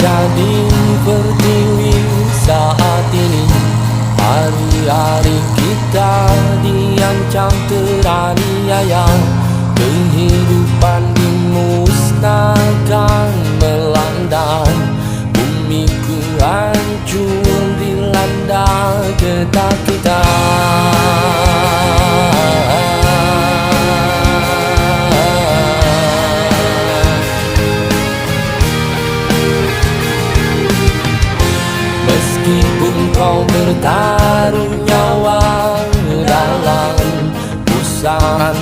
menjadi pertiwi saat ini. Hari-hari kita diancam teraniaya, kehidupan dimusnahkan melanda, bumi hancur dilanda ketakutan. Meskipun kau bertaruh nyawa dalam pusaran